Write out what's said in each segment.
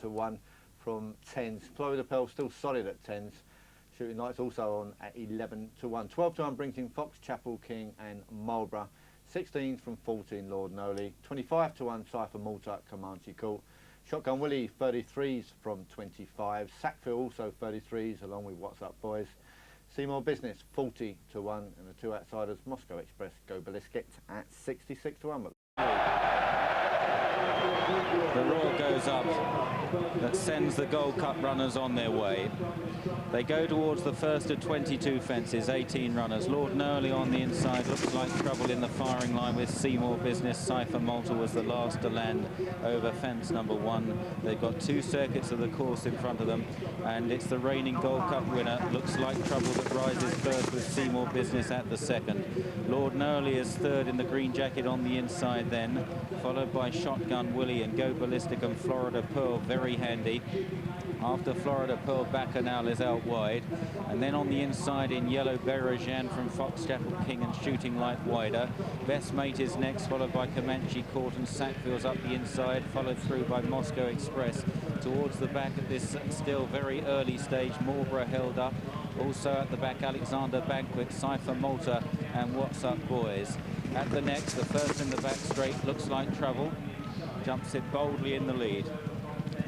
to 1 from 10s. Florida Pearl still solid at 10s. Shooting Light's also on at 11 to 1. 12 to 1 brings in Fox, Chapel, King and Marlborough. 16s from 14, Lord Noley. 25 to 1, Cypher Malta, Comanche Court. Shotgun Willie, 33s from 25. Sackville also 33s along with What's Up Boys. Seymour Business, 40 to 1. And the two outsiders, Moscow Express, Go Ballistic at 66 to 1. The roar goes up that sends the Gold Cup runners on their way. They go towards the first of 22 fences, 18 runners. Lord Noley on the inside, looks like trouble in the firing line with Seymour Business. Cypher Malta was the last to land over fence number 1. They've got 2 circuits of the course in front of them, and it's the reigning Gold Cup winner. Looks like trouble that rises first with Seymour Business at the second. Lord Noley is third in the green jacket on the inside then, followed by Shotgun Willie and Go Ballistic and Florida Pearl, very handy. After Florida Pearl, Bacchanal is out wide. And then on the inside in yellow, Berajan from Fox, Chapel, King and Shooting Light wider. Best Mate is next, followed by Comanche Court, and Sackville's up the inside, followed through by Moscow Express. Towards the back at this still very early stage, Marlborough held up. Also at the back, Alexander Banquet, Cypher Malta and What's Up Boys. At the next, the first in the back straight, Looks Like Trouble. Jumps it boldly in the lead.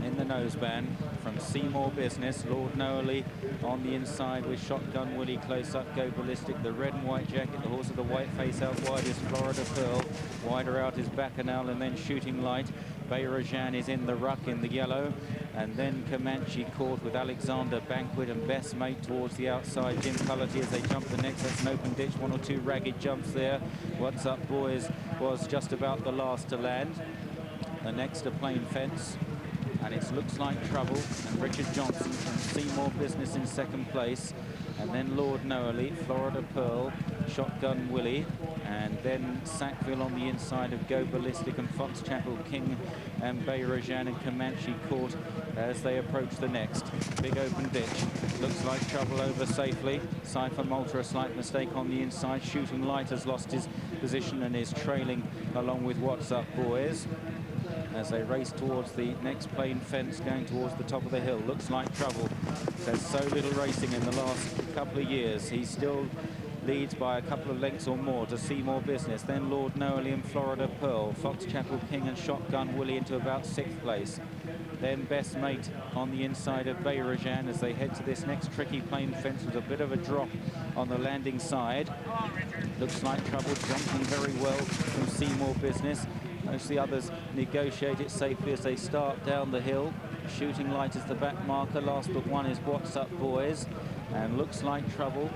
In the noseband from Seymour Business, Lord Noley on the inside with Shotgun Willie close up, Go Ballistic, the red and white jacket, the horse of the white face out wide is Florida Pearl, wider out is Bacchanal and then Shooting Light. Berajan is in the ruck in the yellow, and then Comanche Court with Alexander Banquet and Best Mate towards the outside. Jim Cullity as they jump the next, that's an open ditch, 1 or 2 ragged jumps there. What's Up Boys was just about the last to land. The next a plain fence, and it Looks Like Trouble and Richard Johnson from Seymour Business in second place, and then Lord Noley, Florida Pearl, Shotgun Willie, and then Sackville on the inside of Go Ballistic and Fox, Chapel, King and Berajan and Comanche Court as they approach the next. Big open ditch. Looks Like Trouble over safely. Cypher Malta, a slight mistake on the inside. Shooting Light has lost his position and is trailing along with What's Up Boys as they race towards the next plain fence going towards the top of the hill. Looks Like Trouble. There's so little racing in the last couple of years. He still leads by a couple of lengths or more to Seymour Business. Then Lord Noley and Florida Pearl. Fox, Chapel, King and Shotgun Willie into about 6th place. Then Best Mate on the inside of Berajan as they head to this next tricky plain fence with a bit of a drop on the landing side. Looks Like Trouble jumping very well from Seymour Business. Most of the others negotiate it safely as they start down the hill. Shooting Light is the back marker. Last but one is What's Up Boys. And Looks Like Trouble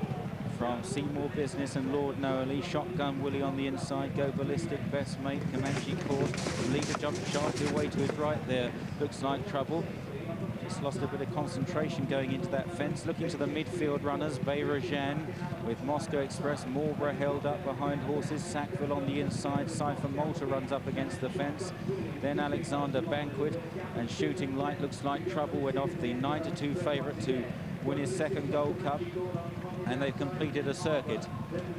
from Seymour Business and Lord Noley. Shotgun Willie on the inside. Go Ballistic, Best Mate, Comanche Court. The leader jumps sharply away to his right there. Looks Like Trouble. Just lost a bit of concentration going into that fence. Looking to the midfield runners, Berajan with Moscow Express, Marlborough held up behind horses, Sackville on the inside, Cypher Malta runs up against the fence, then Alexander Banquet and Shooting Light. Looks Like Trouble went off the 9-2 favourite to win his second Gold Cup, and they've completed a circuit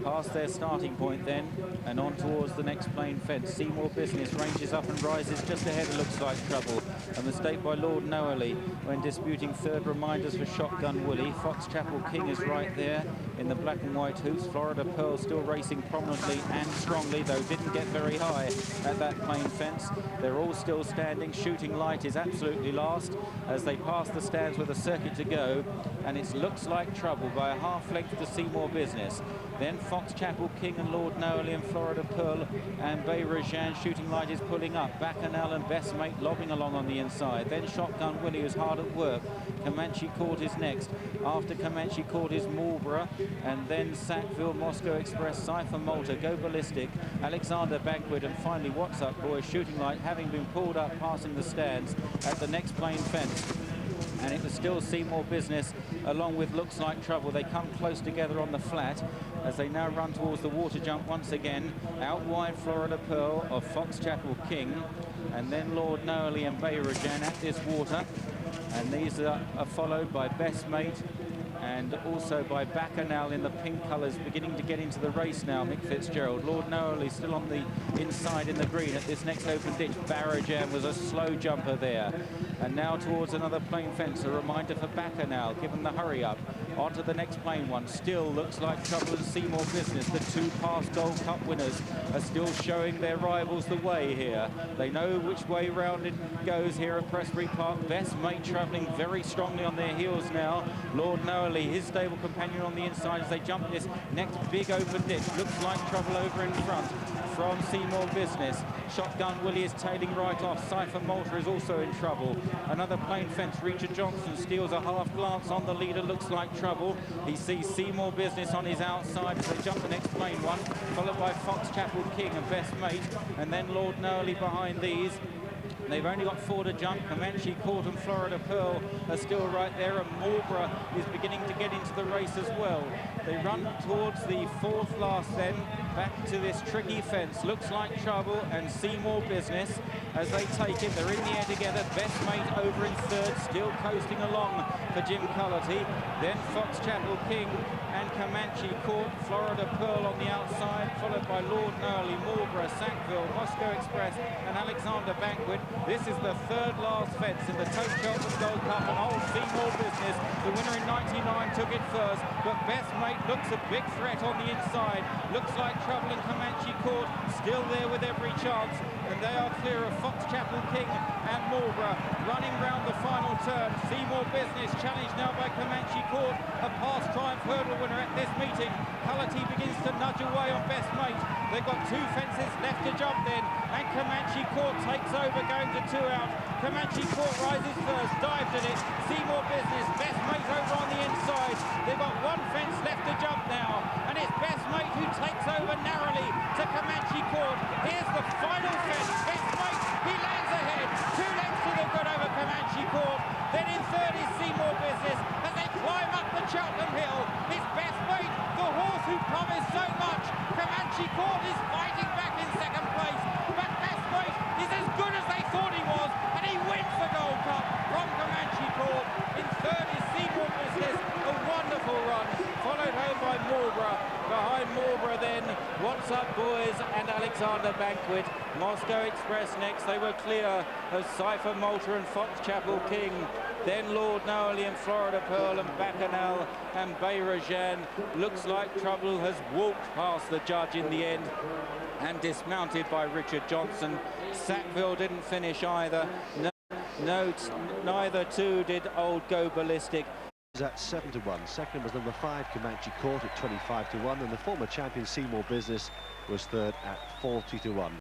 past their starting point then and on towards the next plain fence. Seymour Business ranges up and rises just ahead of Looks Like Trouble. A mistake by Lord Noley when disputing third. Reminders for Shotgun Willie. Fox, Chapel, King is right there in the black and white hoops. Florida Pearl still racing prominently and strongly, though didn't get very high at that plain fence. They're all still standing. Shooting Light is absolutely last as they pass the stands with a circuit to go, and it Looks Like Trouble by a half length to Seymour Business. Then Fox, Chapel, King and Lord Noley and Florida Pearl and Berajan. Shooting Light is pulling up. Bacchanal and Best Mate lobbing along on the inside. Then Shotgun Willie is hard at work. Comanche Court is next. After Comanche Court is Marlborough, and then Sackville, Moscow Express, Cypher Malta, Go Ballistic, Alexander Banquet, and finally What's Up Boys. Shooting Light having been pulled up passing the stands at the next plain fence. And it was still Seymour Business along with Looks Like Trouble. They come close together on the flat as they now run towards the water jump once again. Out wide Florida Pearl of Fox, Chapel, King, and then Lord Noley and Berajan at this water. And these are followed by Best Mate and also by Bacchanal in the pink colours, beginning to get into the race now. Mick Fitzgerald, Lord Noerley still on the inside in the green at this next open ditch. Barrajan was a slow jumper there, and now towards another plain fence. A reminder for Bacchanal, given the hurry up. Onto the next plain one. Still looks like trouble and Seymour Business. The two past Gold Cup winners are still showing their rivals the way here. They know which way round it goes here at Prestbury Park. Best Mate travelling very strongly on their heels now. Lord Noerley, his stable companion on the inside as they jump this next big open ditch. Looks like trouble over in front from Seymour Business. Shotgun Willie is tailing right off. Cypher Malta is also in trouble. Another plain fence. Richard Johnson steals a half glance on the leader. Looks like trouble. He sees Seymour Business on his outside as they jump the next plain one, followed by Fox Chapel King and Best Mate, and then Lord Noerley behind these. They've only got 4 to jump. Comanche Court and Florida Pearl are still right there, and Marlborough is beginning to get into the race as well. They run towards the 4th last then, back to this tricky fence. Looks like trouble and Seymour Business as they take it. They're in the air together. Best Mate over in 3rd, still coasting along for Jim Cullity. Then Fox Chapel King and Comanche Court, Florida Pearl on the outside, followed by Lord Noerley, Marlborough, Sackville, Moscow Express and Alexander Banquet. This is the 3rd last fence in the Cheltenham Gold Cup, and old Seymour Business, the winner in '99, took it first, but Best Mate looks a big threat on the inside. Looks like trouble in Comanche Court, still there with every chance, and they are clear of Fox Chapel King and Marlborough. Running round the final turn, Seymour Business challenged now by Comanche Court, a past Triumph hurdle winner at this meeting. Cullity begins to nudge away on Best Mate. They've got 2 fences left to jump then, and Comanche Court takes over, going to 2 out. Comanche Court rises first, dives at it. Seymour Business, Best Mate over on the inside. They've got 1 fence left to jump now, and it's Best Mate who takes over narrowly to Comanche Court. Here's the final fence. Best Mate, he lands ahead. 2 lengths to the good over Comanche Court. Then in 3rd is Seymour Business as they climb up the Cheltenham Hill. It's Best Mate, the horse who promised so much. Comanche Court is fighting back in 2nd place, but Best Mate is as good as they thought he was, and he wins the Gold Cup from Comanche Court. In 3rd is Seymour Business, a wonderful run, followed home by Marlborough. Behind Marlborough then, What's Up Boys and Alexander Banquet. Moscow Express next. They were clear of Cypher Malta and Fox Chapel King. Then Lord Noerley and Florida Pearl and Bacchanal and Bayrajan. Looks like trouble has walked past the judge in the end and dismounted by Richard Johnson. Sackville didn't finish either. Neither two did old Go Ballistic. At 7 to 1. Second was number 5 Comanche Court at 25 to 1, and the former champion Seymour Business was 3rd at 40 to 1.